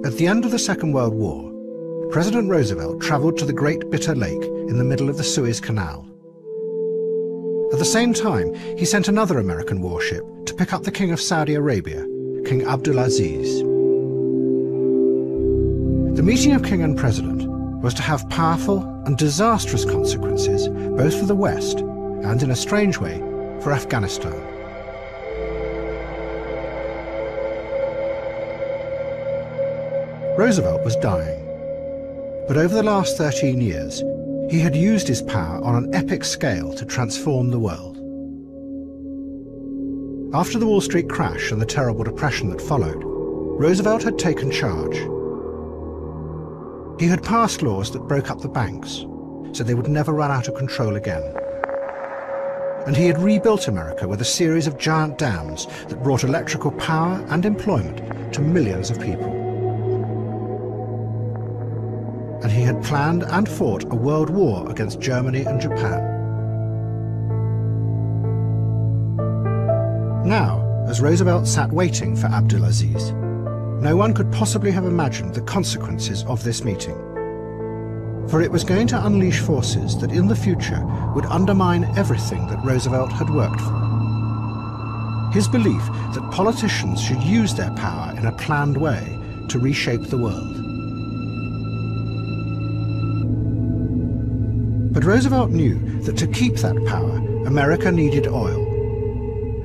At the end of the Second World War, President Roosevelt travelled to the Great Bitter Lake in the middle of the Suez Canal. At the same time, he sent another American warship to pick up the King of Saudi Arabia, King Abdulaziz. The meeting of King and President was to have powerful and disastrous consequences both for the West and, in a strange way, for Afghanistan. Roosevelt was dying, but over the last 13 years, he had used his power on an epic scale to transform the world. After the Wall Street crash and the terrible depression that followed, Roosevelt had taken charge. He had passed laws that broke up the banks, so they would never run out of control again. And he had rebuilt America with a series of giant dams that brought electrical power and employment to millions of people. And he had planned and fought a world war against Germany and Japan. Now, as Roosevelt sat waiting for Abdulaziz, no one could possibly have imagined the consequences of this meeting. For it was going to unleash forces that in the future would undermine everything that Roosevelt had worked for. His belief that politicians should use their power in a planned way to reshape the world. But Roosevelt knew that to keep that power, America needed oil.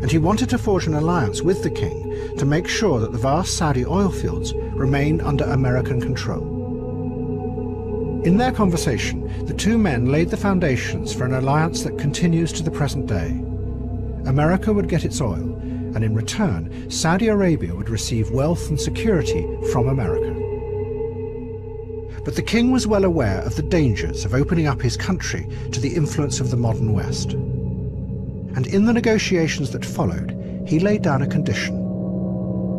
And he wanted to forge an alliance with the king to make sure that the vast Saudi oil fields remained under American control. In their conversation, the two men laid the foundations for an alliance that continues to the present day. America would get its oil, and in return, Saudi Arabia would receive wealth and security from America. But the king was well aware of the dangers of opening up his country to the influence of the modern West. And in the negotiations that followed, he laid down a condition.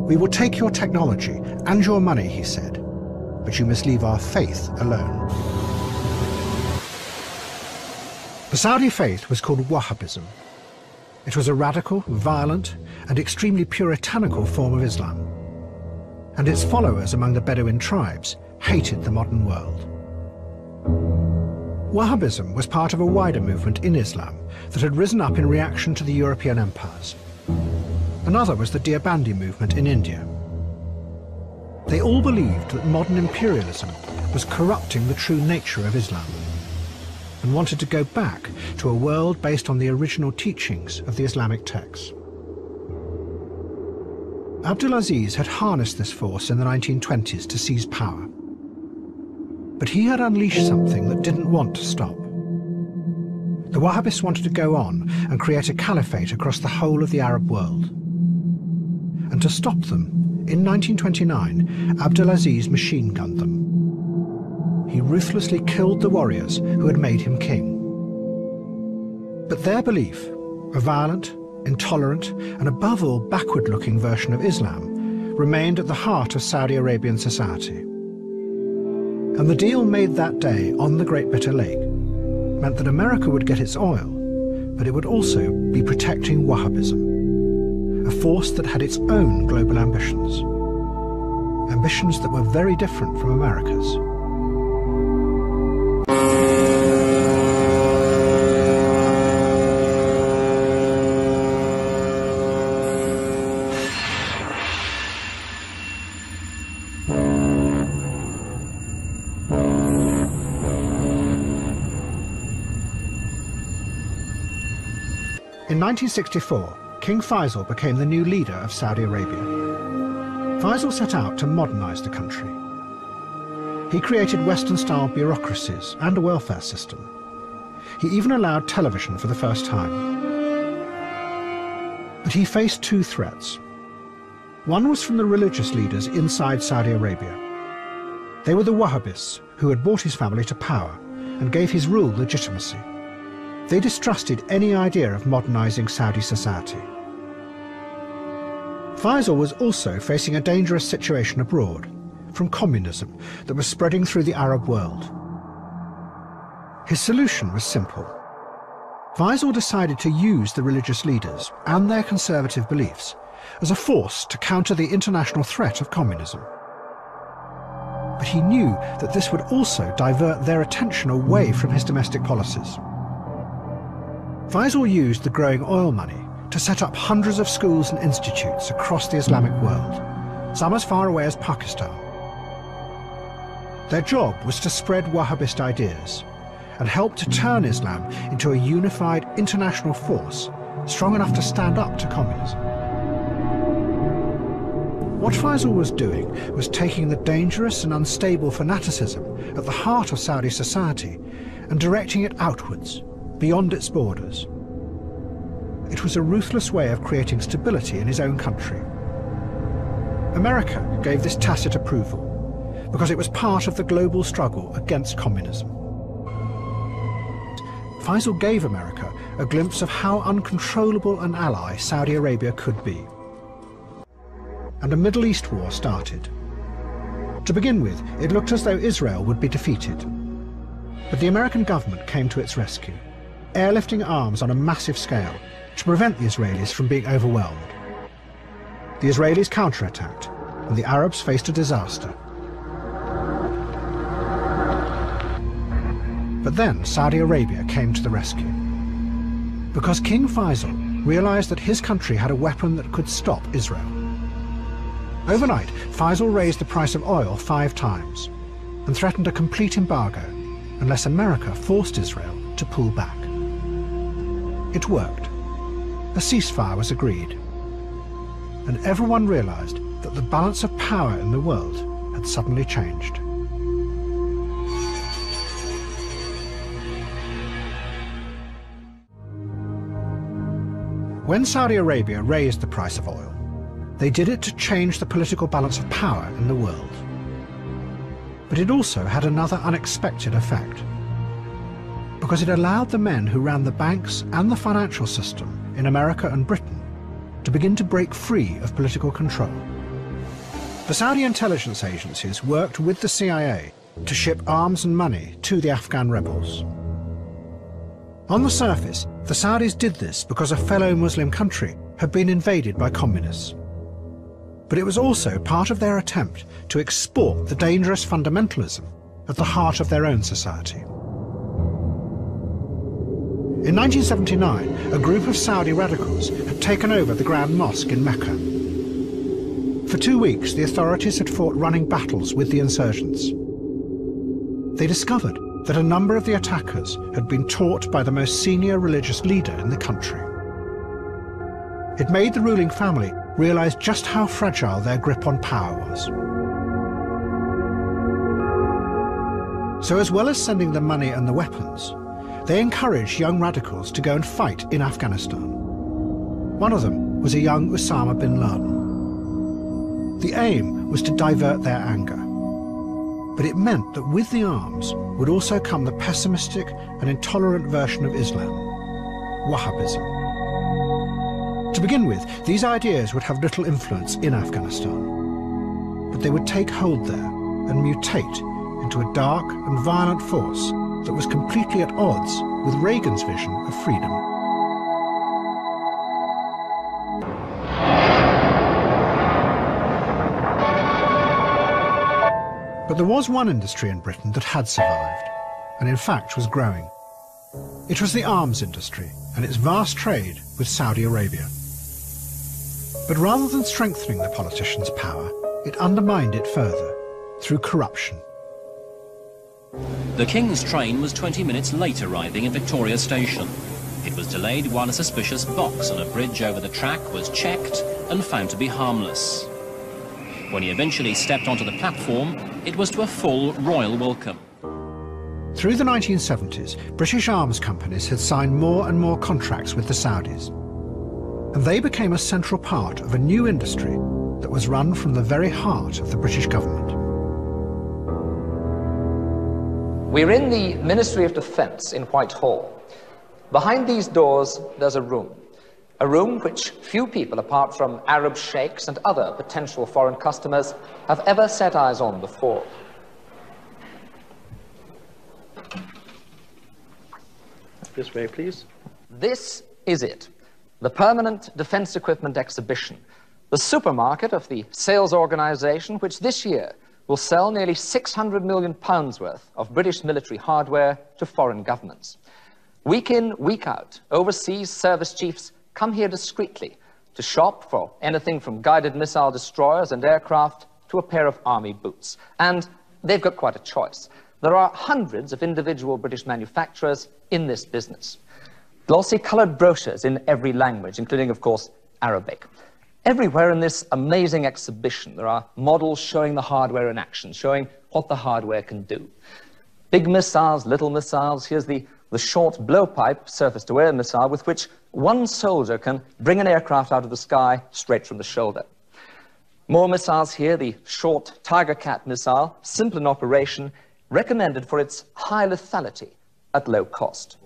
"We will take your technology and your money," he said, "but you must leave our faith alone." The Saudi faith was called Wahhabism. It was a radical, violent, and extremely puritanical form of Islam. And its followers among the Bedouin tribes hated the modern world. Wahhabism was part of a wider movement in Islam that had risen up in reaction to the European empires. Another was the Deobandi movement in India. They all believed that modern imperialism was corrupting the true nature of Islam and wanted to go back to a world based on the original teachings of the Islamic texts. Abdulaziz had harnessed this force in the 1920s to seize power. But he had unleashed something that didn't want to stop. The Wahhabists wanted to go on and create a caliphate across the whole of the Arab world. And to stop them, in 1929, Abdulaziz machine-gunned them. He ruthlessly killed the warriors who had made him king. But their belief, a violent, intolerant, and above all backward-looking version of Islam, remained at the heart of Saudi Arabian society. And the deal made that day on the Great Bitter Lake meant that America would get its oil, but it would also be protecting Wahhabism, a force that had its own global ambitions. Ambitions that were very different from America's. In 1964, King Faisal became the new leader of Saudi Arabia. Faisal set out to modernize the country. He created Western-style bureaucracies and a welfare system. He even allowed television for the first time. But he faced two threats. One was from the religious leaders inside Saudi Arabia. They were the Wahhabists, who had brought his family to power and gave his rule legitimacy. They distrusted any idea of modernizing Saudi society. Faisal was also facing a dangerous situation abroad, from communism that was spreading through the Arab world. His solution was simple. Faisal decided to use the religious leaders and their conservative beliefs as a force to counter the international threat of communism. but he knew that this would also divert their attention away from his domestic policies. Faisal used the growing oil money to set up hundreds of schools and institutes across the Islamic world, some as far away as Pakistan. Their job was to spread Wahhabist ideas and help to turn Islam into a unified international force strong enough to stand up to communism. What Faisal was doing was taking the dangerous and unstable fanaticism at the heart of Saudi society and directing it outwards, beyond its borders. It was a ruthless way of creating stability in his own country. America gave this tacit approval because it was part of the global struggle against communism. Faisal gave America a glimpse of how uncontrollable an ally Saudi Arabia could be. And a Middle East war started. To begin with, it looked as though Israel would be defeated. But the American government came to its rescue, airlifting arms on a massive scale to prevent the Israelis from being overwhelmed. The Israelis counterattacked, and the Arabs faced a disaster. But then Saudi Arabia came to the rescue. Because King Faisal realized that his country had a weapon that could stop Israel. Overnight, Faisal raised the price of oil 5 times and threatened a complete embargo unless America forced Israel to pull back. It worked. A ceasefire was agreed, and everyone realized that the balance of power in the world had suddenly changed. When Saudi Arabia raised the price of oil, they did it to change the political balance of power in the world. But it also had another unexpected effect, because it allowed the men who ran the banks and the financial system in America and Britain to begin to break free of political control. The Saudi intelligence agencies worked with the CIA to ship arms and money to the Afghan rebels. On the surface, the Saudis did this because a fellow Muslim country had been invaded by communists. But it was also part of their attempt to export the dangerous fundamentalism at the heart of their own society. In 1979, a group of Saudi radicals had taken over the Grand Mosque in Mecca. For 2 weeks, the authorities had fought running battles with the insurgents. They discovered that a number of the attackers had been taught by the most senior religious leader in the country. It made the ruling family realize just how fragile their grip on power was. So as well as sending the money and the weapons, they encouraged young radicals to go and fight in Afghanistan. One of them was a young Osama bin Laden. The aim was to divert their anger. But it meant that with the arms would also come the pessimistic and intolerant version of Islam, Wahhabism. To begin with, these ideas would have little influence in Afghanistan, but they would take hold there and mutate into a dark and violent force that was completely at odds with Reagan's vision of freedom. But there was one industry in Britain that had survived, and in fact was growing. It was the arms industry and its vast trade with Saudi Arabia. But rather than strengthening the politicians' power, it undermined it further through corruption. The King's train was 20 minutes late arriving at Victoria Station. It was delayed while a suspicious box on a bridge over the track was checked and found to be harmless. When he eventually stepped onto the platform, it was to a full royal welcome. Through the 1970s, British arms companies had signed more and more contracts with the Saudis. And they became a central part of a new industry that was run from the very heart of the British government. We're in the Ministry of Defence in Whitehall. Behind these doors, there's a room which few people apart from Arab sheikhs and other potential foreign customers have ever set eyes on before. This way, please. This is it, the permanent defence equipment exhibition, the supermarket of the sales organisation which this year will sell nearly £600 million worth of British military hardware to foreign governments. Week in, week out, overseas service chiefs come here discreetly to shop for anything from guided missile destroyers and aircraft to a pair of army boots. And they've got quite a choice. There are hundreds of individual British manufacturers in this business. Glossy coloured brochures in every language, including, of course, Arabic. Everywhere in this amazing exhibition, there are models showing the hardware in action, showing what the hardware can do. Big missiles, little missiles. Here's the short blowpipe surface-to-air missile with which one soldier can bring an aircraft out of the sky straight from the shoulder. More missiles here, the short Tiger Cat missile, simple in operation, recommended for its high lethality at low cost.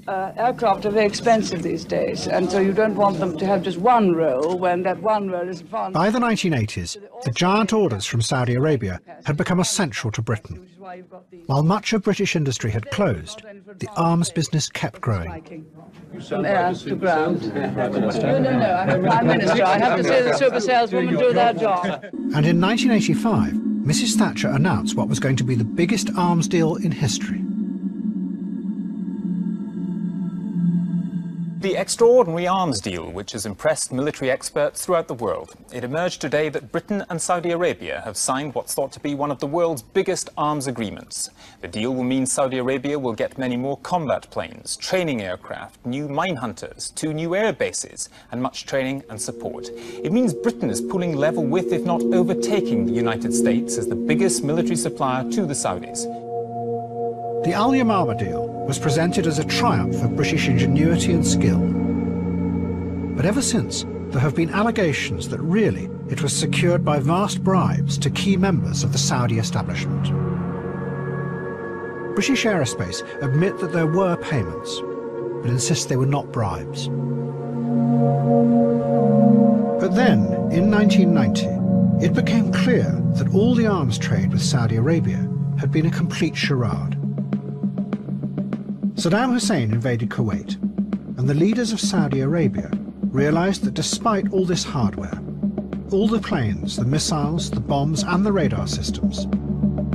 Aircraft are very expensive these days, and so you don't want them to have just one role when that one role is advanced. By the 1980s, the giant orders from Saudi Arabia had become essential to Britain. While much of British industry had closed, the arms business kept growing. From air to ground. No, I'm a Prime Minister. I have to say the super saleswomen do their job. And in 1985, Mrs. Thatcher announced what was going to be the biggest arms deal in history. The extraordinary arms deal, which has impressed military experts throughout the world. It emerged today that Britain and Saudi Arabia have signed what's thought to be one of the world's biggest arms agreements. The deal will mean Saudi Arabia will get many more combat planes, training aircraft, new mine hunters, 2 new air bases, and much training and support. It means Britain is pulling level with, if not overtaking, the United States as the biggest military supplier to the Saudis. The Al-Yamama deal was presented as a triumph of British ingenuity and skill. But ever since, there have been allegations that really it was secured by vast bribes to key members of the Saudi establishment. British Aerospace admit that there were payments, but insist they were not bribes. But then, in 1990, it became clear that all the arms trade with Saudi Arabia had been a complete charade. Saddam Hussein invaded Kuwait, and the leaders of Saudi Arabia realized that despite all this hardware, all the planes, the missiles, the bombs and the radar systems,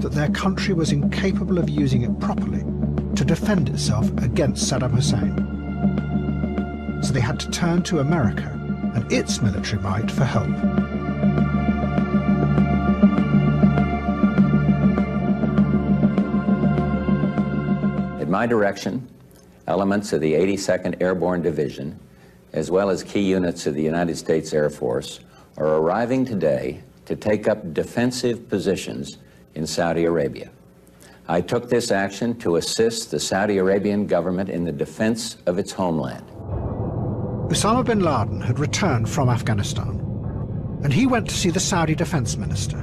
that their country was incapable of using it properly to defend itself against Saddam Hussein. So they had to turn to America and its military might for help. At my direction, elements of the 82nd Airborne Division, as well as key units of the United States Air Force, are arriving today to take up defensive positions in Saudi Arabia. I took this action to assist the Saudi Arabian government in the defense of its homeland. Osama bin Laden had returned from Afghanistan, and he went to see the Saudi defense minister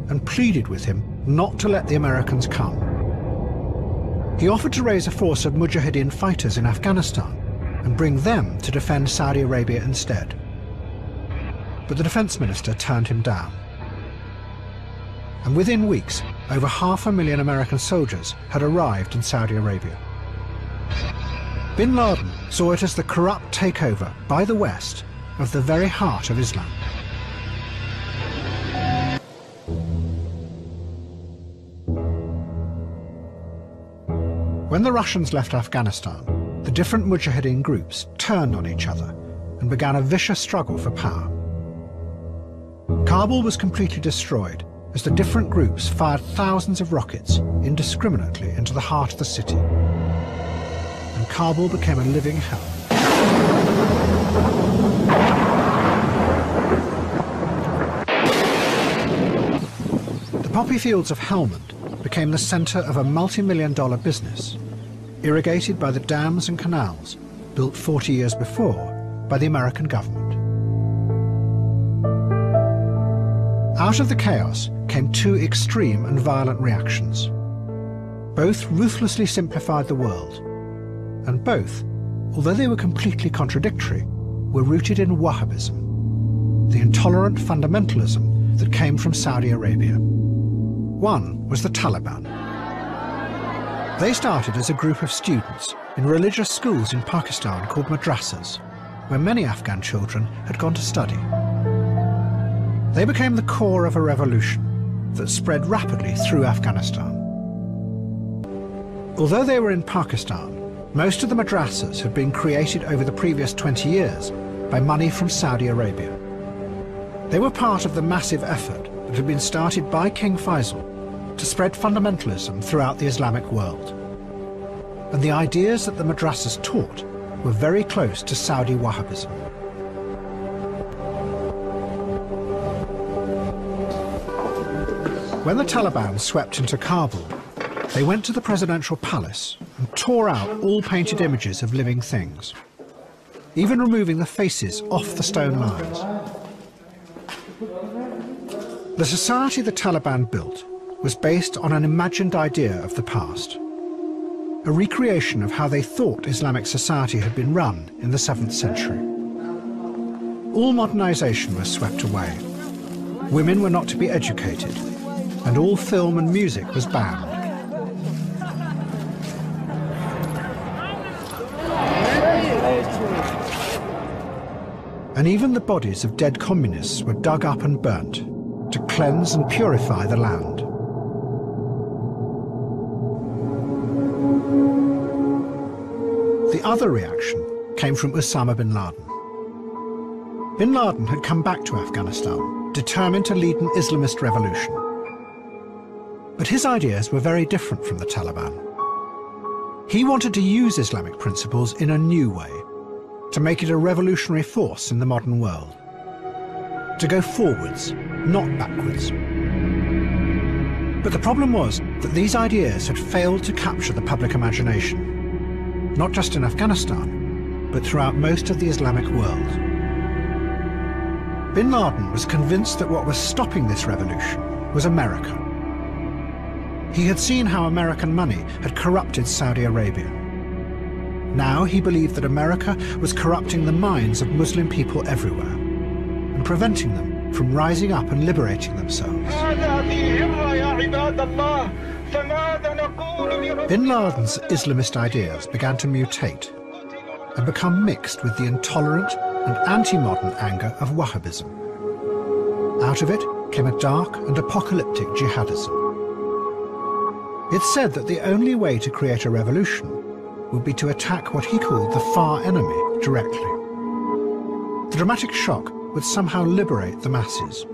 and pleaded with him not to let the Americans come. He offered to raise a force of Mujahideen fighters in Afghanistan and bring them to defend Saudi Arabia instead. But the defense minister turned him down. And within weeks, over 500,000 American soldiers had arrived in Saudi Arabia. Bin Laden saw it as the corrupt takeover by the West of the very heart of Islam. When the Russians left Afghanistan, the different Mujahideen groups turned on each other and began a vicious struggle for power. Kabul was completely destroyed as the different groups fired thousands of rockets indiscriminately into the heart of the city. And Kabul became a living hell. The poppy fields of Helmand became the center of a multi-million-dollar business, irrigated by the dams and canals built 40 years before by the American government. Out of the chaos came 2 extreme and violent reactions. Both ruthlessly simplified the world, and both, although they were completely contradictory, were rooted in Wahhabism, the intolerant fundamentalism that came from Saudi Arabia. One was the Taliban. They started as a group of students in religious schools in Pakistan called madrasas, where many Afghan children had gone to study. They became the core of a revolution, that spread rapidly through Afghanistan. Although they were in Pakistan, most of the madrasas had been created over the previous 20 years by money from Saudi Arabia. They were part of the massive effort that had been started by King Faisal to spread fundamentalism throughout the Islamic world. And the ideas that the madrasas taught were very close to Saudi Wahhabism. When the Taliban swept into Kabul, they went to the presidential palace and tore out all painted images of living things, even removing the faces off the stone lions. The society the Taliban built was based on an imagined idea of the past, a recreation of how they thought Islamic society had been run in the 7th century. All modernization was swept away. Women were not to be educated, and all film and music was banned. And even the bodies of dead communists were dug up and burnt to cleanse and purify the land. The other reaction came from Osama bin Laden. Bin Laden had come back to Afghanistan, determined to lead an Islamist revolution. But his ideas were very different from the Taliban. He wanted to use Islamic principles in a new way, to make it a revolutionary force in the modern world. To go forwards, not backwards. But the problem was that these ideas had failed to capture the public imagination, not just in Afghanistan, but throughout most of the Islamic world. Bin Laden was convinced that what was stopping this revolution was America. He had seen how American money had corrupted Saudi Arabia. Now he believed that America was corrupting the minds of Muslim people everywhere and preventing them from rising up and liberating themselves. Bin Laden's Islamist ideas began to mutate and become mixed with the intolerant and anti-modern anger of Wahhabism. Out of it came a dark and apocalyptic jihadism. It's said that the only way to create a revolution would be to attack what he called the far enemy directly. The dramatic shock would somehow liberate the masses.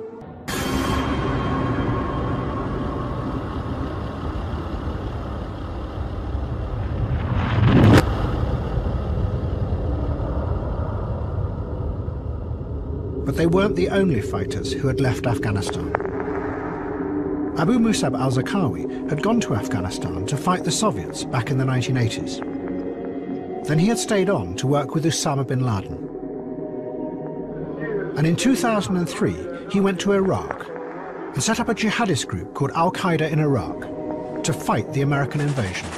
But they weren't the only fighters who had left Afghanistan. Abu Musab al-Zarqawi had gone to Afghanistan to fight the Soviets back in the 1980s. Then he had stayed on to work with Osama bin Laden. And in 2003, he went to Iraq and set up a jihadist group called Al-Qaeda in Iraq to fight the American invasion.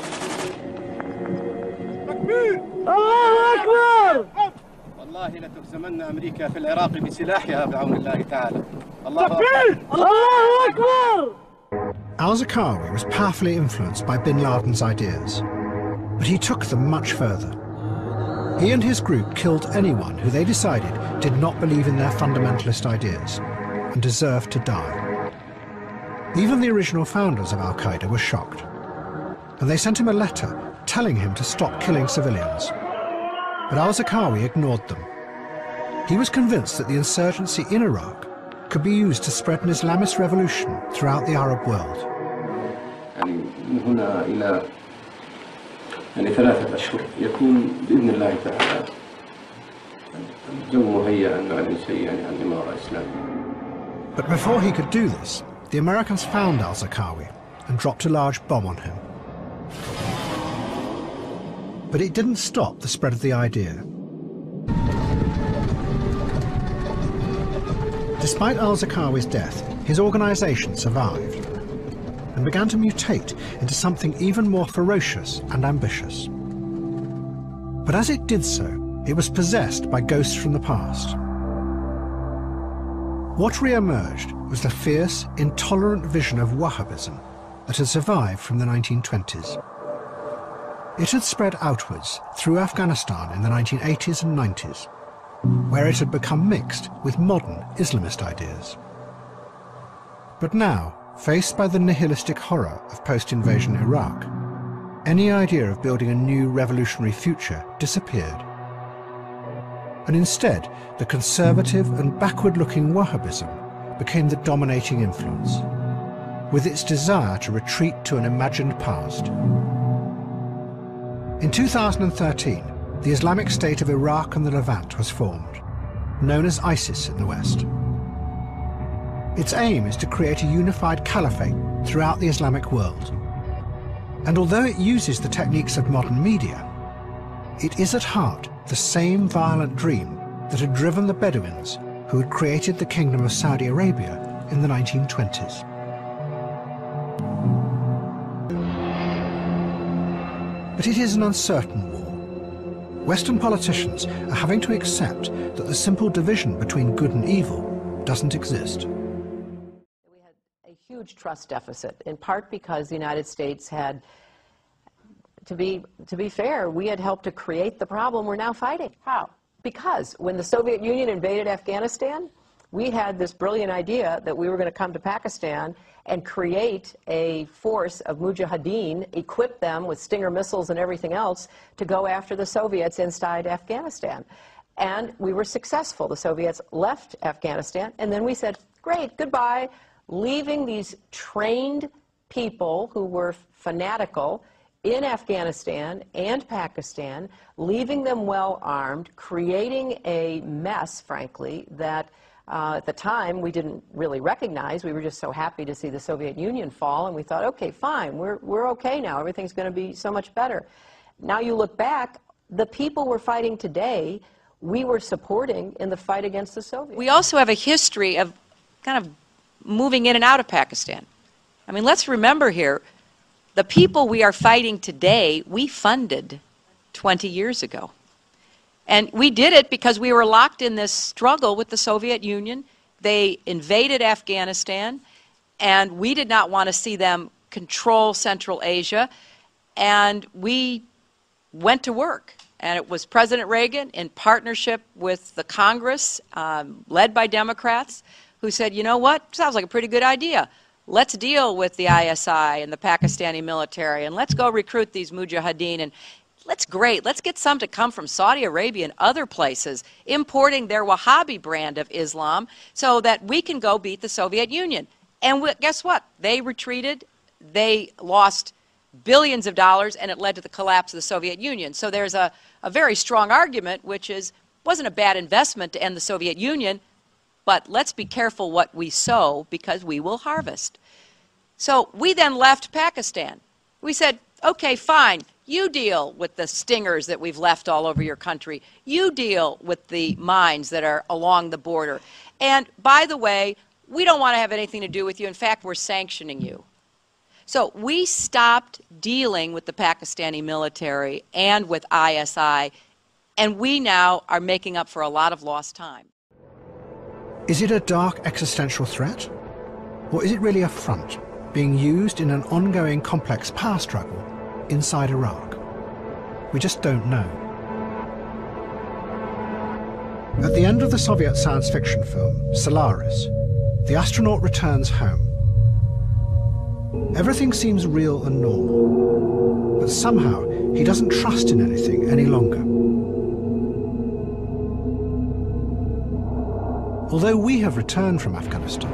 Al-Zarqawi was powerfully influenced by bin Laden's ideas, but he took them much further. He and his group killed anyone who they decided did not believe in their fundamentalist ideas and deserved to die. Even the original founders of Al-Qaeda were shocked, and they sent him a letter telling him to stop killing civilians. But al-Zarqawi ignored them. He was convinced that the insurgency in Iraq could be used to spread an Islamist revolution throughout the Arab world. ثلاثة أشهر يكون بإذن الله تعالى الجو مهيئا عن الإمارة الإسلامية. But before he could do this, the Americans found al-Zarqawi and dropped a large bomb on him. But it didn't stop the spread of the idea. Despite al-Zarqawi's death, his organization survived and began to mutate into something even more ferocious and ambitious. But as it did so, it was possessed by ghosts from the past. What re-emerged was the fierce, intolerant vision of Wahhabism that had survived from the 1920s. It had spread outwards through Afghanistan in the 1980s and 90s, where it had become mixed with modern Islamist ideas. But now, Faced by the nihilistic horror of post-invasion Iraq, any idea of building a new revolutionary future disappeared. And instead, the conservative and backward-looking Wahhabism became the dominating influence, with its desire to retreat to an imagined past. In 2013, the Islamic State of Iraq and the Levant was formed, known as ISIS in the West. Its aim is to create a unified caliphate throughout the Islamic world. And although it uses the techniques of modern media, it is at heart the same violent dream that had driven the Bedouins who had created the Kingdom of Saudi Arabia in the 1920s. But it is an uncertain war. Western politicians are having to accept that the simple division between good and evil doesn't exist. We had a huge trust deficit, in part because the United States had, to be fair, we had helped to create the problem we're now fighting. How? Because when the Soviet Union invaded Afghanistan, we had this brilliant idea that we were going to come to Pakistan and create a force of mujahideen, equip them with Stinger missiles and everything else to go after the Soviets inside Afghanistan. And we were successful. The Soviets left Afghanistan, and then we said, great, goodbye, leaving these trained people who were fanatical in Afghanistan and Pakistan, leaving them well armed, creating a mess, frankly, that at the time we didn't really recognize. We were just so happy to see the Soviet Union fall, and we thought, okay, fine, we're okay now. Everything's going to be so much better. Now you look back, the people we're fighting today, we were supporting in the fight against the Soviets. We also have a history of kind of moving in and out of Pakistan. I mean, let's remember here, the people we are fighting today, we funded 20 years ago. And we did it because we were locked in this struggle with the Soviet Union. They invaded Afghanistan, and we did not want to see them control Central Asia. And we went to work. And it was President Reagan, in partnership with the Congress, led by Democrats, who said, you know what, sounds like a pretty good idea. Let's deal with the ISI and the Pakistani military, and let's go recruit these mujahideen. And let's get some to come from Saudi Arabia and other places, importing their Wahhabi brand of Islam so that we can go beat the Soviet Union. And guess what? They retreated. They lost billions of dollars, and it led to the collapse of the Soviet Union. So there's a very strong argument, which is, wasn't a bad investment to end the Soviet Union, but let's be careful what we sow because we will harvest. So we then left Pakistan. We said, okay, fine. You deal with the stingers that we've left all over your country. You deal with the mines that are along the border. And by the way, we don't want to have anything to do with you. In fact, we're sanctioning you. So we stopped dealing with the Pakistani military and with ISI, and we now are making up for a lot of lost time. Is it a dark existential threat? Or is it really a front being used in an ongoing complex power struggle inside Iraq? We just don't know. At the end of the Soviet science fiction film, Solaris, the astronaut returns home. Everything seems real and normal, but somehow he doesn't trust in anything any longer. Although we have returned from Afghanistan,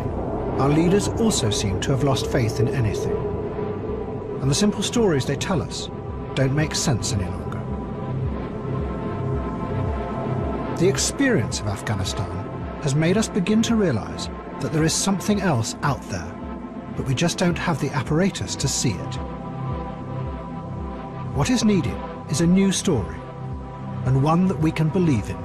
our leaders also seem to have lost faith in anything. And the simple stories they tell us don't make sense any longer. The experience of Afghanistan has made us begin to realize that there is something else out there, but we just don't have the apparatus to see it. What is needed is a new story, and one that we can believe in.